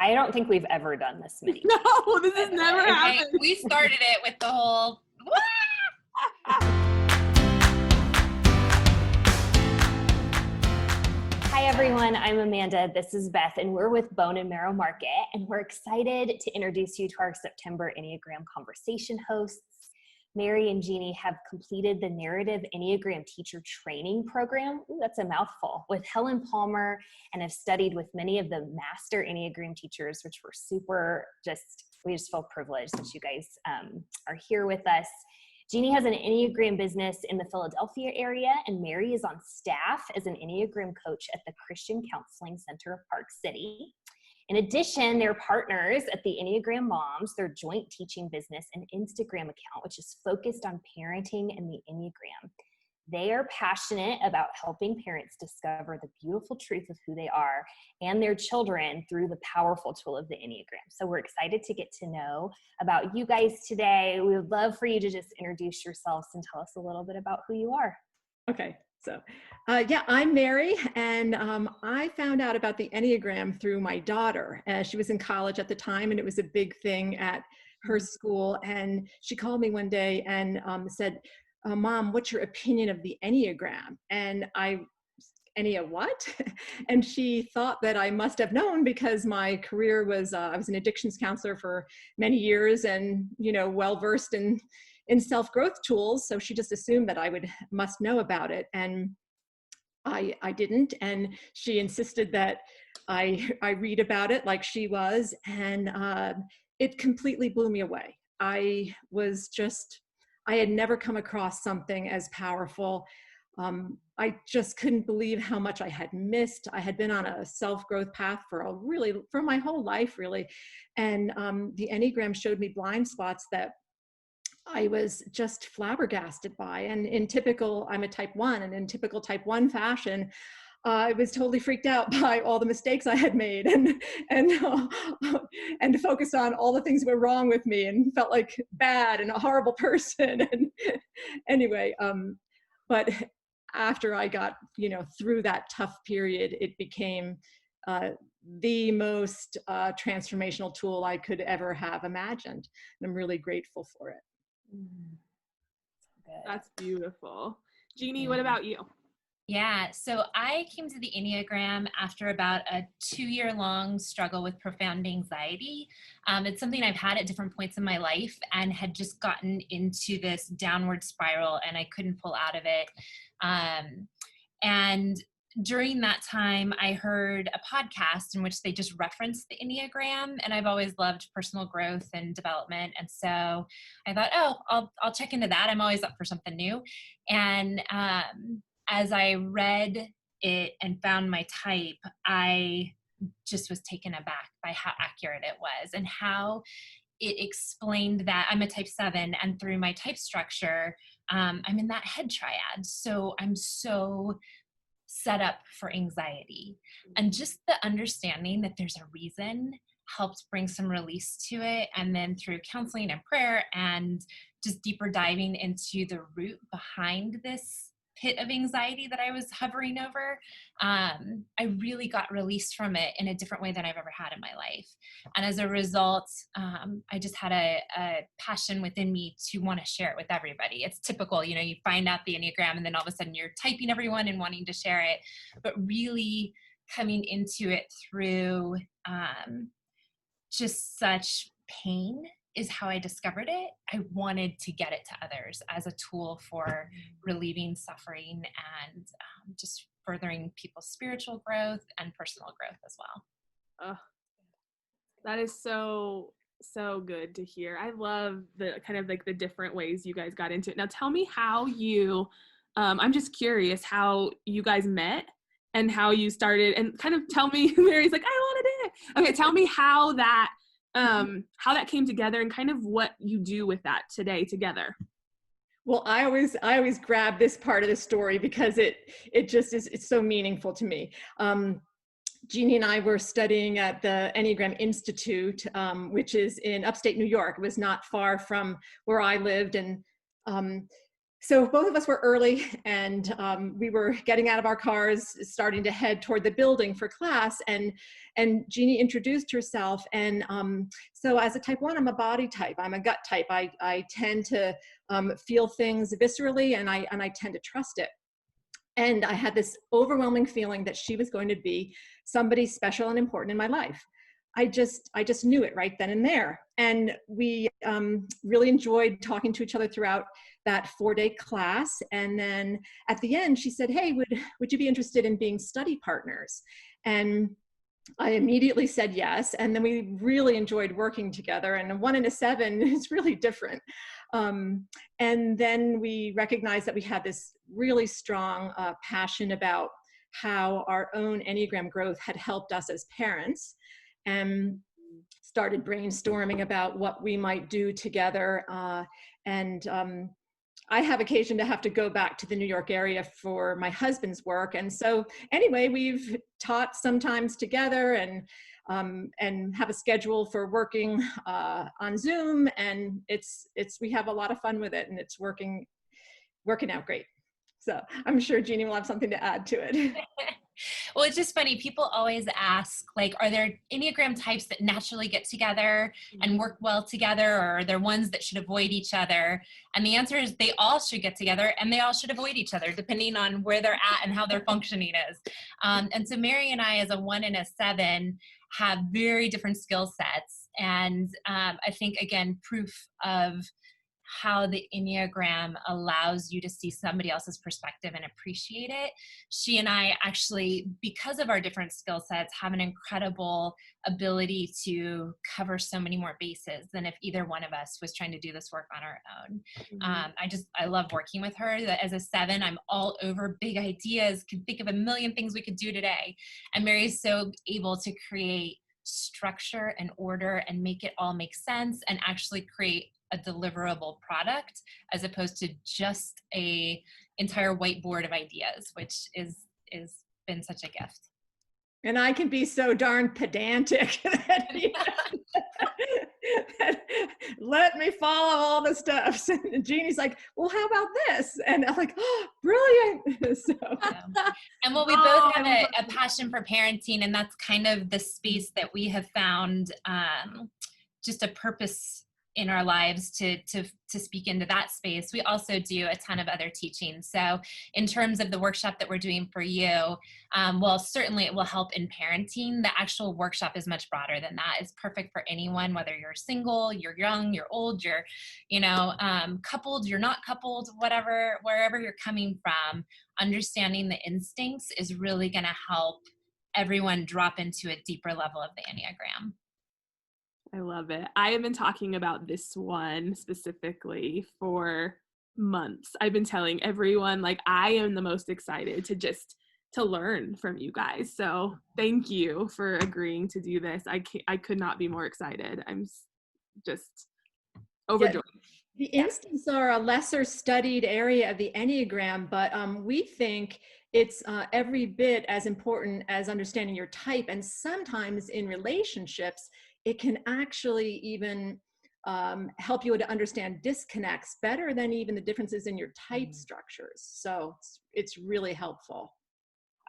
I don't think we've ever done this many. No, this has never happened. We started it with the whole, Hi everyone, I'm Amanda, this is Beth, and we're with Bone and Marrow Market, and we're excited to introduce you to our September Enneagram Conversation hosts. Mary and Jeannie have completed the Narrative Enneagram Teacher Training Program, ooh, that's a mouthful, with Helen Palmer, and have studied with many of the Master Enneagram teachers, which we just feel privileged that you guys are here with us. Jeannie has an Enneagram business in the Philadelphia area, and Mary is on staff as an Enneagram coach at the Christian Counseling Center of Park City. In addition, they're partners at the Enneagramoms, their joint teaching business and Instagram account, which is focused on parenting and the Enneagram. They are passionate about helping parents discover the beautiful truth of who they are and their children through the powerful tool of the Enneagram. So we're excited to get to know about you guys today. We would love for you to just introduce yourselves and tell us a little bit about who you are. Okay, so I'm Mary, and I found out about the Enneagram through my daughter. She was in college at the time, and it was a big thing at her school. And she called me one day and said, Mom, what's your opinion of the Enneagram? And Ennea what? And she thought that I must have known because my career was, I was an addictions counselor for many years and, well-versed in self-growth tools. So she just assumed that I must know about it. And I didn't. And she insisted that I read about it like she was. And it completely blew me away. I had never come across something as powerful. I just couldn't believe how much I had missed. I had been on a self-growth path for my whole life, really. And the Enneagram showed me blind spots that I was just flabbergasted by. And I'm a type 1, and in typical type 1 fashion, I was totally freaked out by all the mistakes I had made and to focus on all the things that were wrong with me and felt like bad and a horrible person. And anyway, but after I got, through that tough period, it became the most transformational tool I could ever have imagined. And I'm really grateful for it. That's beautiful. Jeannie, what about you? Yeah, so I came to the Enneagram after about a 2-year-long struggle with profound anxiety. It's something I've had at different points in my life and had just gotten into this downward spiral and I couldn't pull out of it. And during that time, I heard a podcast in which they just referenced the Enneagram, and I've always loved personal growth and development. And so I thought, I'll check into that. I'm always up for something new. And as I read it and found my type, I just was taken aback by how accurate it was and how it explained that I'm a type 7, and through my type structure, I'm in that head triad. So I'm so set up for anxiety, and just the understanding that there's a reason helped bring some release to it. And then through counseling and prayer and just deeper diving into the root behind this pit of anxiety that I was hovering over, I really got released from it in a different way than I've ever had in my life. And as a result, I just had a passion within me to want to share it with everybody. It's typical, you find out the Enneagram and then all of a sudden you're typing everyone and wanting to share it, but really coming into it through just such pain is how I discovered it. I wanted to get it to others as a tool for relieving suffering and just furthering people's spiritual growth and personal growth as well. That is so good to hear. I love the kind of like the different ways you guys got into it. Now tell me how you, I'm just curious how you guys met and how you started, and kind of tell me, Mary's like, I want to do it. Okay, tell me how that came together and kind of what you do with that today together. Well, I always grab this part of the story because it just is, it's so meaningful to me. Jeannie and I were studying at the Enneagram Institute, which is in upstate New York. It was not far from where I lived. And So both of us were early, and we were getting out of our cars, starting to head toward the building for class. And Jeannie introduced herself. And so as a type 1, I'm a body type. I'm a gut type. I tend to feel things viscerally, and I tend to trust it. And I had this overwhelming feeling that she was going to be somebody special and important in my life. I just knew it right then and there. And we really enjoyed talking to each other throughout that 4-day class. And then at the end, she said, "Hey, would you be interested in being study partners?" And I immediately said yes. And then we really enjoyed working together. And a 1 and a 7 is really different. And then we recognized that we had this really strong passion about how our own Enneagram growth had helped us as parents, and started brainstorming about what we might do together. I have occasion to have to go back to the New York area for my husband's work. And so anyway, we've taught sometimes together, and have a schedule for working on Zoom, and we have a lot of fun with it, and it's working out great. So I'm sure Jeannie will have something to add to it. Well, it's just funny. People always ask, like, are there Enneagram types that naturally get together and work well together, or are there ones that should avoid each other? And the answer is they all should get together and they all should avoid each other, depending on where they're at and how their functioning is. And so Mary and I, as a 1 and a 7, have very different skill sets. And I think, again, proof of how the Enneagram allows you to see somebody else's perspective and appreciate it. She and I actually, because of our different skill sets, have an incredible ability to cover so many more bases than if either one of us was trying to do this work on our own. I love working with her. As a 7, I'm all over big ideas, can think of a million things we could do today. And Mary's so able to create structure and order and make it all make sense and actually create a deliverable product, as opposed to just a entire whiteboard of ideas, which is been such a gift. And I can be so darn pedantic that, let me follow all the steps. And Jeannie's like, "Well, how about this?" And I'm like, "Oh, brilliant." So. And well, we both have a passion for parenting, and that's kind of the space that we have found just a purpose in our lives to speak into that space. We also do a ton of other teaching. So in terms of the workshop that we're doing for you, well, certainly it will help in parenting. The actual workshop is much broader than that. It's perfect for anyone, whether you're single, you're young, you're old, you're, coupled, you're not coupled, whatever, wherever you're coming from. Understanding the instincts is really going to help everyone drop into a deeper level of the Enneagram. I love it. I have been talking about this one specifically for months. I've been telling everyone, like, I am the most excited to learn from you guys. So thank you for agreeing to do this. I could not be more excited. I'm just overjoyed. The instincts are a lesser studied area of the Enneagram, but we think it's every bit as important as understanding your type. And sometimes in relationships, it can actually even help you to understand disconnects better than even the differences in your type structures. So it's really helpful.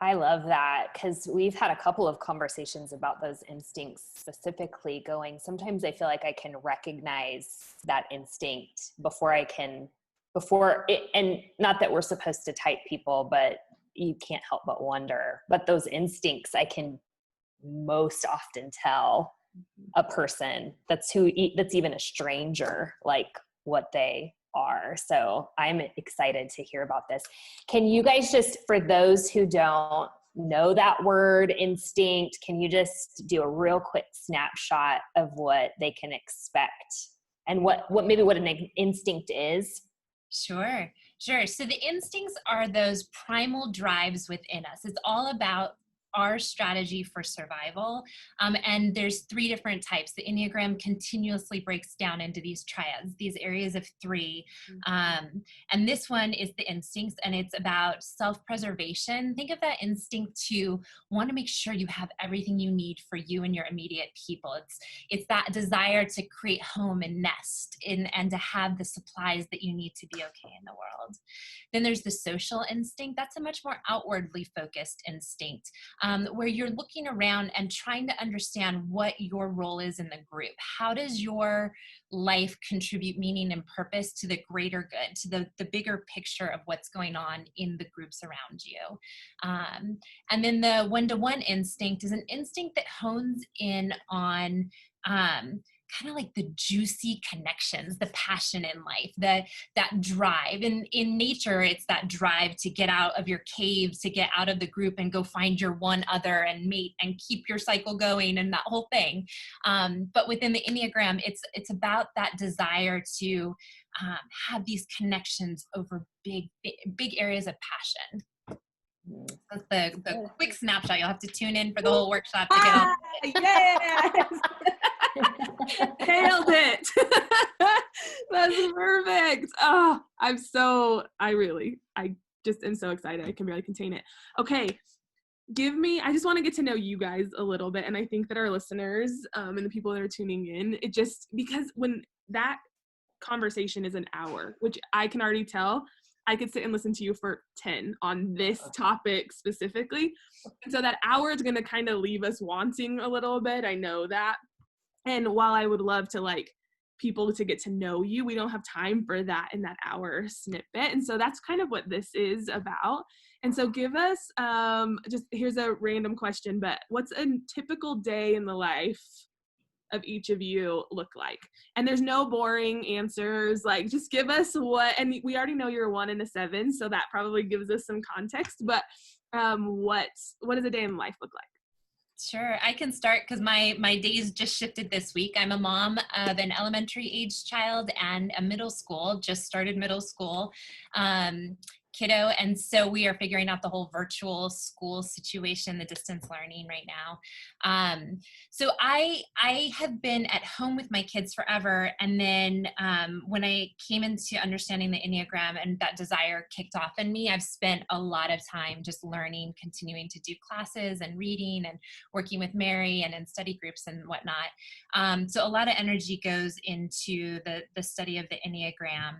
I love that, because we've had a couple of conversations about those instincts specifically going. Sometimes I feel like I can recognize that instinct before it, and not that we're supposed to type people, but you can't help but wonder. But those instincts, I can most often tell a person that's even a stranger, like what they are. So I'm excited to hear about this. Can you guys just, for those who don't know that word instinct, can you just do a real quick snapshot of what they can expect and what an instinct is? Sure. So the instincts are those primal drives within us. It's all about our strategy for survival. And there's 3 different types. The Enneagram continuously breaks down into these triads, these areas of 3. And this one is the instincts, and it's about self-preservation. Think of that instinct to want to make sure you have everything you need for you and your immediate people. It's that desire to create home and nest and to have the supplies that you need to be okay in the world. Then there's the social instinct. That's a much more outwardly focused instinct, where you're looking around and trying to understand what your role is in the group. How does your life contribute meaning and purpose to the greater good, to the bigger picture of what's going on in the groups around you? And then the one-to-one instinct is an instinct that hones in on kind of like the juicy connections, the passion in life, that drive. And in nature, it's that drive to get out of your cave, to get out of the group and go find your one other and mate and keep your cycle going and that whole thing. But within the Enneagram, it's about that desire to have these connections over big areas of passion. That's the quick snapshot. You'll have to tune in for the whole workshop to get all yes. Nailed it. That's perfect. Oh, I just am so excited. I can barely contain it. Okay. I just want to get to know you guys a little bit. And I think that our listeners and the people that are tuning in, because when that conversation is an hour, which I can already tell, I could sit and listen to you for 10 on this topic specifically. And so that hour is going to kind of leave us wanting a little bit. I know that. And while I would love to people to get to know you, we don't have time for that in that hour snippet. And so that's kind of what this is about. And so give us, here's a random question, but what's a typical day in the life of each of you look like? And there's no boring answers. Just give us and we already know you're a 1 and a 7, so that probably gives us some context, but what does a day in life look like? Sure, I can start because my days just shifted this week. I'm a mom of an elementary age child and a just started middle school kiddo. And so we are figuring out the whole virtual school situation, the distance learning right now. So I have been at home with my kids forever. And then when I came into understanding the Enneagram and that desire kicked off in me, I've spent a lot of time just learning, continuing to do classes and reading and working with Mary and in study groups and whatnot. So a lot of energy goes into the study of the Enneagram.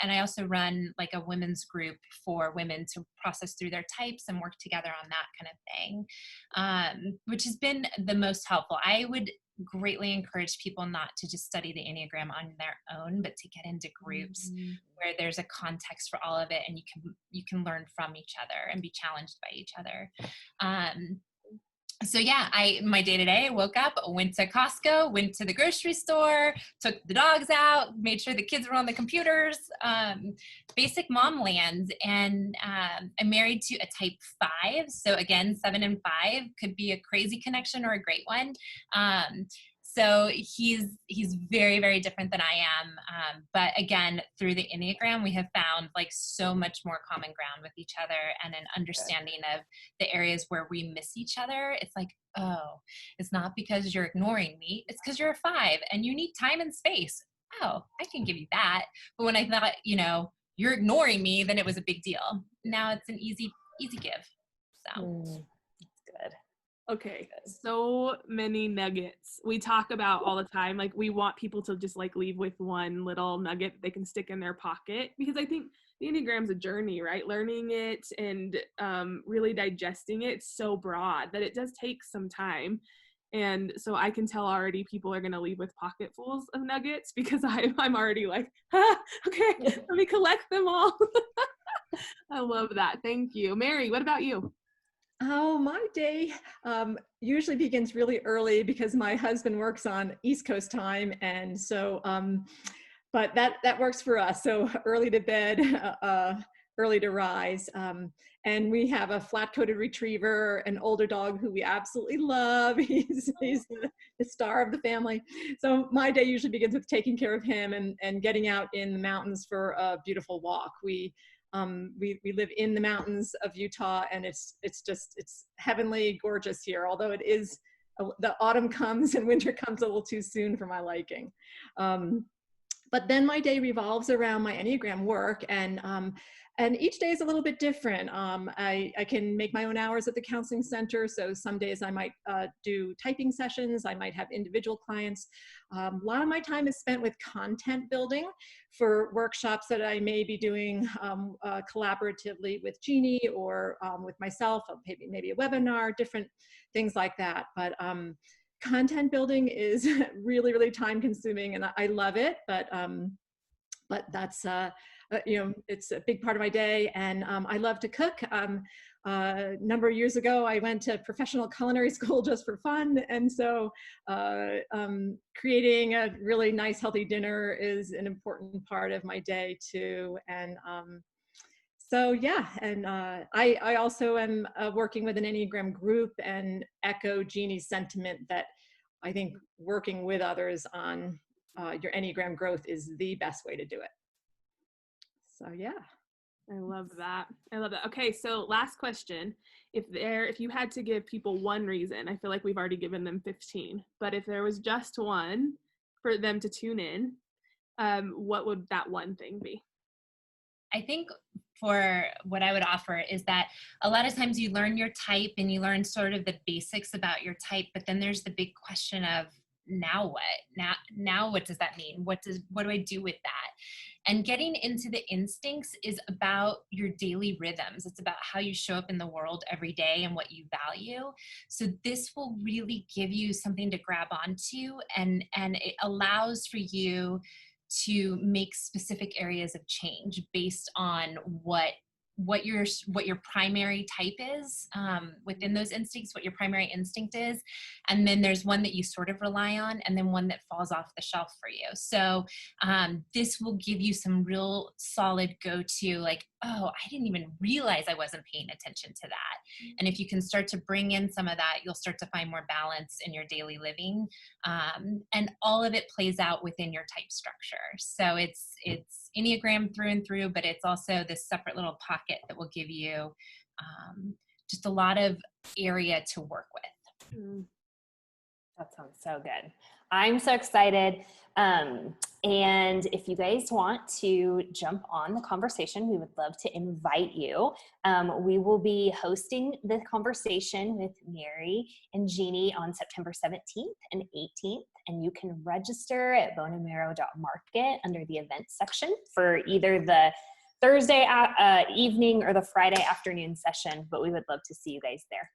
And I also run a women's group for women to process through their types and work together on that kind of thing, which has been the most helpful. I would greatly encourage people not to just study the Enneagram on their own, but to get into groups where there's a context for all of it, and you can learn from each other and be challenged by each other. So yeah, my day-to-day, I woke up, went to Costco, went to the grocery store, took the dogs out, made sure the kids were on the computers, basic mom land. And I'm married to a type 5. So again, 7 and 5 could be a crazy connection or a great one. So he's very, very different than I am. But again, through the Enneagram, we have found so much more common ground with each other and an understanding of the areas where we miss each other. It's oh, it's not because you're ignoring me. It's because you're a 5 and you need time and space. Oh, I can give you that. But when I thought, you're ignoring me, then it was a big deal. Now it's an easy give. So That's good. Okay, so many nuggets. We talk about all the time, we want people to just leave with one little nugget they can stick in their pocket, because I think the Enneagram's a journey, right? Learning it and really digesting it. It's so broad that it does take some time. And so I can tell already people are going to leave with pocketfuls of nuggets, because I'm already okay, let me collect them all. I love that. Thank you. Mary, what about you? Oh, my day usually begins really early because my husband works on East Coast time. And so, but that works for us. So early to bed, early to rise. And we have a flat-coated retriever, an older dog who we absolutely love. He's the star of the family. So my day usually begins with taking care of him and getting out in the mountains for a beautiful walk. We We live in the mountains of Utah, and it's heavenly gorgeous here, although it is, the autumn comes and winter comes a little too soon for my liking. But then my day revolves around my Enneagram work, and each day is a little bit different. I can make my own hours at the counseling center. So some days I might do typing sessions. I might have individual clients. A lot of my time is spent with content building for workshops that I may be doing collaboratively with Jeannie or with myself, maybe a webinar, different things like that. But content building is really, really time consuming, and I love it, but that's, it's a big part of my day. And I love to cook. A number of years ago, I went to professional culinary school just for fun. And so creating a really nice, healthy dinner is an important part of my day too. And so yeah, and I also am working with an Enneagram group and echo Jeannie's sentiment that I think working with others on your Enneagram growth is the best way to do it. So yeah. I love that. I love that. Okay, so last question. If you had to give people one reason, I feel like we've already given them 15, but if there was just one for them to tune in, what would that one thing be? I think for what I would offer is that a lot of times you learn your type and you learn sort of the basics about your type, but then there's the big question of now what? Now what does that mean? What do I do with that? And getting into the instincts is about your daily rhythms. It's about how you show up in the world every day and what you value. So this will really give you something to grab onto, and it allows for you to make specific areas of change based on what your primary type is within those instincts, what your primary instinct is. And then there's one that you sort of rely on, and then one that falls off the shelf for you. So this will give you some real solid go-to, like, oh, I didn't even realize I wasn't paying attention to that. And if you can start to bring in some of that, you'll start to find more balance in your daily living. And all of it plays out within your type structure. So it's Enneagram through and through, but it's also this separate little pocket that will give you just a lot of area to work with. That sounds so good. I'm so excited. And if you guys want to jump on the conversation, we would love to invite you. We will be hosting the conversation with Mary and Jeannie on September 17th and 18th. And you can register at boneandmarrow.market under the events section for either the Thursday evening or the Friday afternoon session, but we would love to see you guys there.